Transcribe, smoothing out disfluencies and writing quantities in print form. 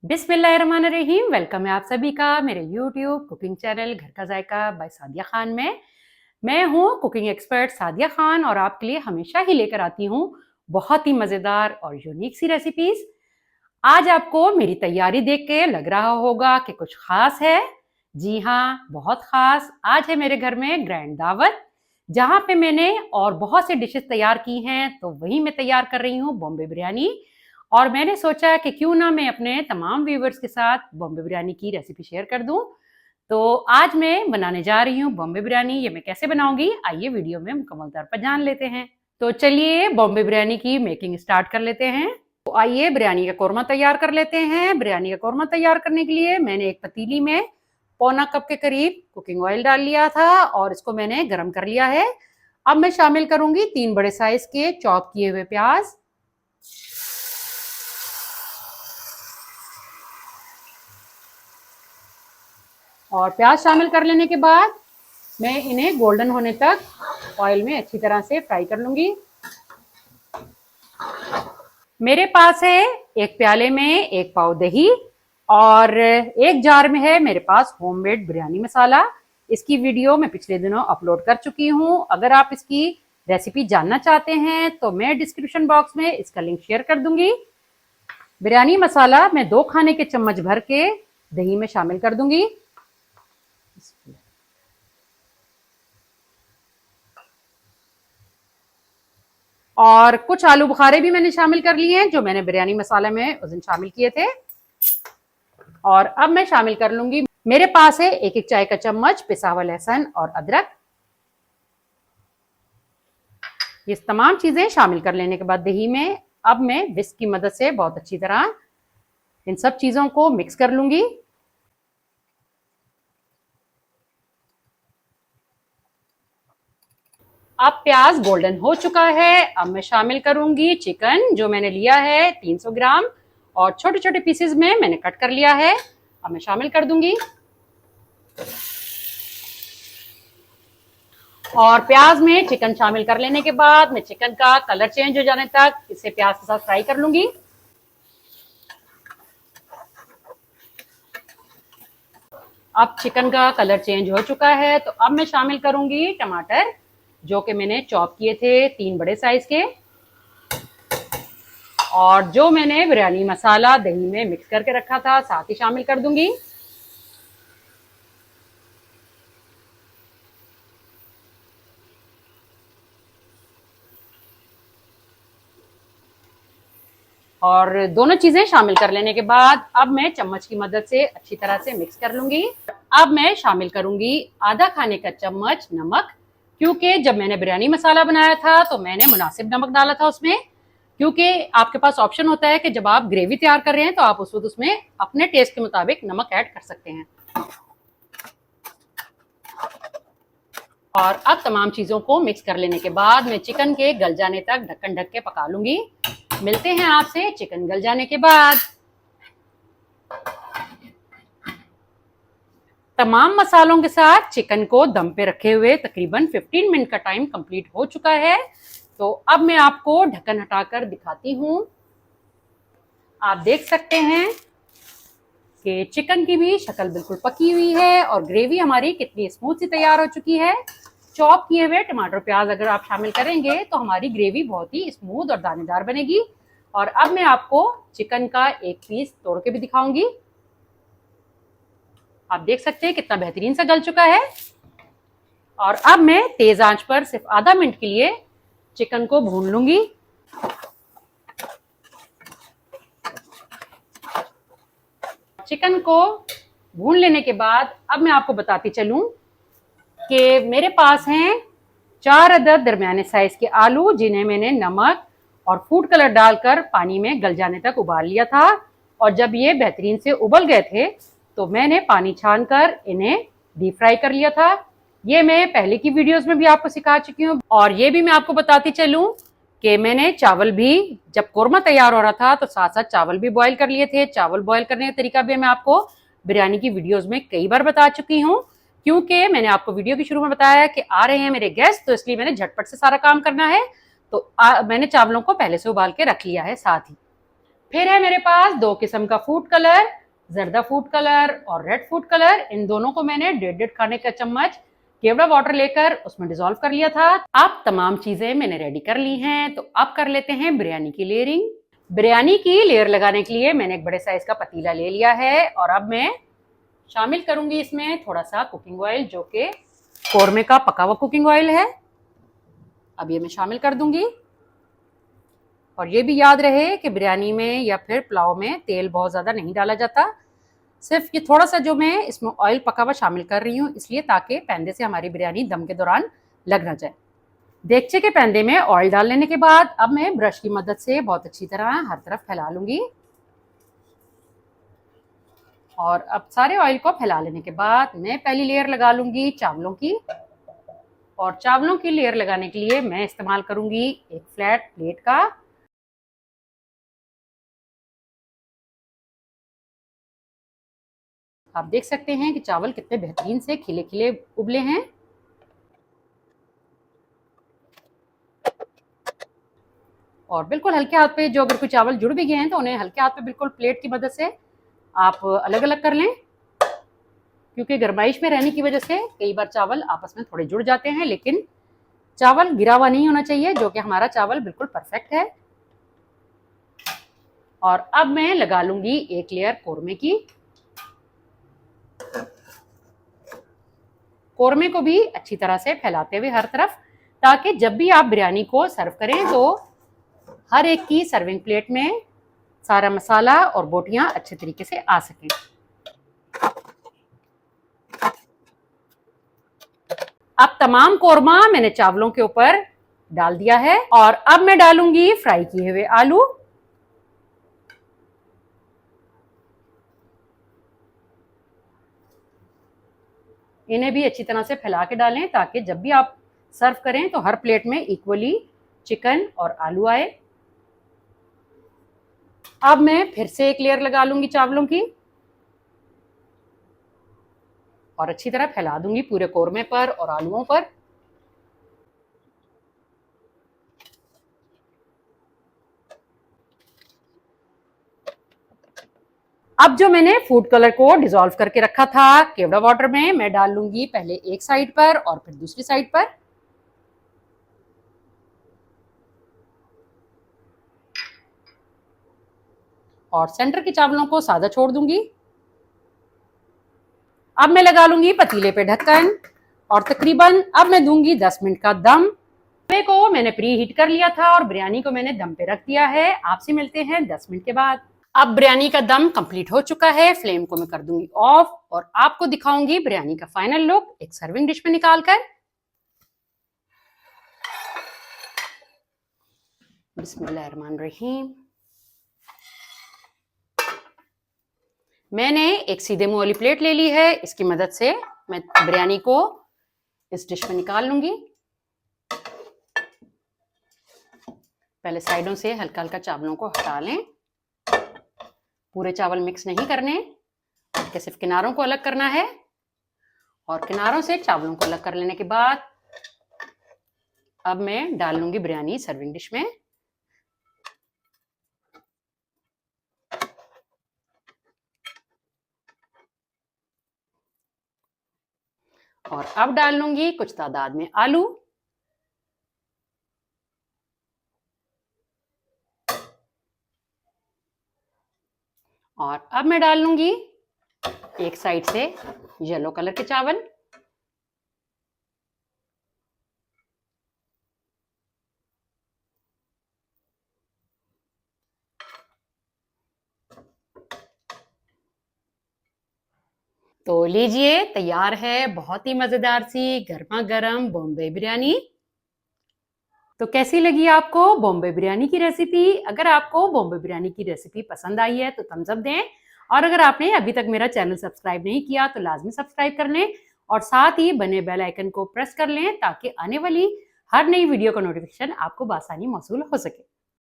बिस्मिल्लाहिर्रहमानिर्रहीम। वेलकम है आप सभी का मेरे यूट्यूब कुकिंग चैनल घर का जायका बाय सादिया खान में। मैं हूँ कुकिंग एक्सपर्ट सादिया खान और आपके लिए हमेशा ही लेकर आती हूँ बहुत ही मज़ेदार और यूनिक सी रेसिपीज। आज आपको मेरी तैयारी देख के लग रहा होगा कि कुछ खास है। जी हाँ, बहुत खास। आज है मेरे घर में ग्रैंड दावत, जहाँ पे मैंने और बहुत सी डिशेस तैयार की हैं, तो वही मैं तैयार कर रही हूँ बॉम्बे बिरयानी। और मैंने सोचा कि क्यों ना मैं अपने तमाम व्यूवर्स के साथ बॉम्बे बिरयानी की रेसिपी शेयर कर दूं। तो आज मैं बनाने जा रही हूँ बॉम्बे बिरयानी। ये मैं कैसे बनाऊंगी, आइए वीडियो में मुकम्मल तौर पर जान लेते हैं। तो चलिए बॉम्बे बिरयानी की मेकिंग स्टार्ट कर लेते हैं। तो आइए बिरयानी का कौरमा तैयार कर लेते हैं। बिरयानी का कौरमा तैयार करने के लिए मैंने एक पतीली में पौना कप के करीब कुकिंग ऑयल डाल लिया था और इसको मैंने गर्म कर लिया है। अब मैं शामिल करूंगी 3 बड़े साइज के चॉप किए हुए प्याज। और प्याज शामिल कर लेने के बाद मैं इन्हें गोल्डन होने तक ऑयल में अच्छी तरह से फ्राई कर लूंगी। मेरे पास है एक प्याले में 1 पाव दही और एक जार में है मेरे पास होममेड बिरयानी मसाला। इसकी वीडियो मैं पिछले दिनों अपलोड कर चुकी हूँ। अगर आप इसकी रेसिपी जानना चाहते हैं तो मैं डिस्क्रिप्शन बॉक्स में इसका लिंक शेयर कर दूंगी। बिरयानी मसाला मैं 2 खाने के चम्मच भर के दही में शामिल कर दूंगी। और कुछ आलू बुखारे भी मैंने शामिल कर लिए हैं, जो मैंने बिरयानी मसाला में उस दिन शामिल किए थे। और अब मैं शामिल कर लूंगी, मेरे पास है 1 चाय का चम्मच पिसा हुआ लहसुन और अदरक। ये तमाम चीजें शामिल कर लेने के बाद दही में अब मैं विस्क की मदद से बहुत अच्छी तरह इन सब चीजों को मिक्स कर लूंगी। अब प्याज गोल्डन हो चुका है। अब मैं शामिल करूंगी चिकन, जो मैंने लिया है 300 ग्राम और छोटे छोटे पीसेस में मैंने कट कर लिया है। अब मैं शामिल कर दूंगी और प्याज में चिकन शामिल कर लेने के बाद मैं चिकन का कलर चेंज हो जाने तक इसे प्याज के साथ फ्राई कर लूंगी। अब चिकन का कलर चेंज हो चुका है, तो अब मैं शामिल करूंगी टमाटर, जो कि मैंने चॉप किए थे 3 बड़े साइज के, और जो मैंने बिरयानी मसाला दही में मिक्स करके रखा था साथ ही शामिल कर दूंगी। और दोनों चीजें शामिल कर लेने के बाद अब मैं चम्मच की मदद से अच्छी तरह से मिक्स कर लूंगी। अब मैं शामिल करूंगी आधा खाने का चम्मच नमक, क्योंकि जब मैंने बिरयानी मसाला बनाया था तो मैंने मुनासिब नमक डाला था उसमें। क्योंकि आपके पास ऑप्शन होता है कि जब आप ग्रेवी तैयार कर रहे हैं तो आप उस वक्त उसमें अपने टेस्ट के मुताबिक नमक ऐड कर सकते हैं। और अब तमाम चीजों को मिक्स कर लेने के बाद मैं चिकन के गल जाने तक ढक्कन ढक के पका लूंगी। मिलते हैं आपसे चिकन गल जाने के बाद। तमाम मसालों के साथ चिकन को दम पे रखे हुए तकरीबन 15 मिनट का टाइम कंप्लीट हो चुका है। तो अब मैं आपको ढक्कन हटाकर दिखाती हूं। आप देख सकते हैं कि चिकन की भी शक्ल बिल्कुल पकी हुई है और ग्रेवी हमारी कितनी स्मूथ सी तैयार हो चुकी है। चॉप किए हुए टमाटर प्याज अगर आप शामिल करेंगे तो हमारी ग्रेवी बहुत ही स्मूथ और दानेदार बनेगी। और अब मैं आपको चिकन का एक पीस तोड़ के भी दिखाऊंगी। आप देख सकते हैं कितना बेहतरीन सा गल चुका है। और अब मैं तेज आंच पर सिर्फ आधा मिनट के लिए चिकन को भून लूंगी। चिकन को भून लेने के बाद अब मैं आपको बताती चलूं कि मेरे पास हैं 4 अदद दरमियाने साइज के आलू, जिन्हें मैंने नमक और फूड कलर डालकर पानी में गल जाने तक उबाल लिया था। और जब ये बेहतरीन से उबल गए थे तो मैंने पानी छानकर इन्हें डीप फ्राई कर लिया था। ये मैं पहले की वीडियोस में भी आपको सिखा चुकी हूँ। और ये भी मैं आपको बताती चलूं कि मैंने चावल भी, जब कोरमा तैयार हो रहा था तो साथ साथ चावल भी बॉईल कर लिए थे। चावल बॉईल करने का तरीका भी मैं आपको बिरयानी की वीडियोस में कई बार बता चुकी हूँ, क्योंकि मैंने आपको वीडियो के शुरू में बताया कि आ रहे हैं मेरे गेस्ट, तो इसलिए मैंने झटपट से सारा काम करना है। तो मैंने चावलों को पहले से उबाल के रख लिया है साथ ही। फिर है मेरे पास 2 किस्म का फूड कलर, जर्दा फूड कलर और रेड फूड कलर। इन दोनों को मैंने 1.5 खाने का चम्मच केवड़ा वाटर लेकर उसमें डिसॉल्व कर लिया था। अब तमाम चीजें मैंने रेडी कर ली हैं, तो अब कर लेते हैं बिरयानी की लेयरिंग। बिरयानी की लेयर लगाने के लिए मैंने एक बड़े साइज का पतीला ले लिया है और अब मैं शामिल करूंगी इसमें थोड़ा सा कुकिंग ऑयल, जो कि कौरमे का पका हुआ कुकिंग ऑयल है। अब ये मैं शामिल कर दूंगी। और ये भी याद रहे कि बिरयानी में या फिर पुलाव में तेल बहुत ज़्यादा नहीं डाला जाता, सिर्फ ये थोड़ा सा जो मैं इसमें ऑयल पका हुआ शामिल कर रही हूँ, इसलिए ताकि पैंदे से हमारी बिरयानी दम के दौरान लग ना जाए। देगचे के पैंदे में ऑयल डाल लेने के बाद अब मैं ब्रश की मदद से बहुत अच्छी तरह हर तरफ फैला लूंगी। और अब सारे ऑयल को फैला लेने के बाद मैं पहली लेयर लगा लूंगी चावलों की। और चावलों की लेयर लगाने के लिए मैं इस्तेमाल करूंगी एक फ्लैट प्लेट का। आप देख सकते हैं कि चावल कितने बेहतरीन से खिले खिले उबले हैं। और बिल्कुल हल्के हाथ पे, जो अगर कोई चावल जुड़ भी गए हैं तो उन्हें हल्के हाथ पे बिल्कुल प्लेट की मदद से आप अलग अलग कर लें, क्योंकि गरमाइश में रहने की वजह से कई बार चावल आपस में थोड़े जुड़ जाते हैं, लेकिन चावल गिरा हुआ नहीं होना चाहिए, जो कि हमारा चावल बिल्कुल परफेक्ट है। और अब मैं लगा लूंगी एक लेयर कौरमे की। कौरमे को भी अच्छी तरह से फैलाते हुए हर तरफ, ताकि जब भी आप बिरयानी को सर्व करें तो हर एक की सर्विंग प्लेट में सारा मसाला और बोटियां अच्छे तरीके से आ सकें। अब तमाम कौरमा मैंने चावलों के ऊपर डाल दिया है और अब मैं डालूंगी फ्राई किए हुए आलू। इन्हें भी अच्छी तरह से फैला के डालें, ताकि जब भी आप सर्व करें तो हर प्लेट में इक्वली चिकन और आलू आए। अब मैं फिर से एक लेयर लगा लूंगी चावलों की और अच्छी तरह फैला दूंगी पूरे कौरमे पर और आलूओं पर। अब जो मैंने फूड कलर को डिसॉल्व करके रखा था केवड़ा वाटर में, मैं डाल लूंगी पहले एक साइड पर और फिर दूसरी साइड पर। और सेंटर के चावलों को सादा छोड़ दूंगी। अब मैं लगा लूंगी पतीले पे ढक्कन और तकरीबन अब मैं दूंगी 10 मिनट का दम। तवे को मैंने प्री हीट कर लिया था और बिरयानी को मैंने दम पे रख दिया है। आपसे मिलते हैं 10 मिनट के बाद। अब बिरयानी का दम कंप्लीट हो चुका है। फ्लेम को मैं कर दूंगी ऑफ और आपको दिखाऊंगी बिरयानी का फाइनल लुक एक सर्विंग डिश में निकालकर। बिस्मिल्लाहिर्रहमानिर्रहीम। मैंने एक सीधे मुंह वाली प्लेट ले ली है, इसकी मदद से मैं बिरयानी को इस डिश में निकाल लूंगी। पहले साइडों से हल्का हल्का चावलों को हटा लें, पूरे चावल मिक्स नहीं करने, कि सिर्फ किनारों को अलग करना है। और किनारों से चावलों को अलग कर लेने के बाद अब मैं डाल लूंगी बिरयानी सर्विंग डिश में। और अब डाल लूंगी कुछ तादाद में आलू। और अब मैं डाल लूंगी एक साइड से येलो कलर के चावल। तो लीजिए, तैयार है बहुत ही मजेदार सी गर्मा गर्म बॉम्बे बिरयानी। तो कैसी लगी आपको बॉम्बे बिरयानी की रेसिपी? अगर आपको बॉम्बे बिरयानी की रेसिपी पसंद आई है तो थम्स अप दें, और अगर आपने अभी तक मेरा चैनल सब्सक्राइब नहीं किया तो लाजमी सब्सक्राइब कर लें और साथ ही बने बेल आइकन को प्रेस कर लें, ताकि आने वाली हर नई वीडियो का नोटिफिकेशन आपको बआसानी मौसूल हो सके।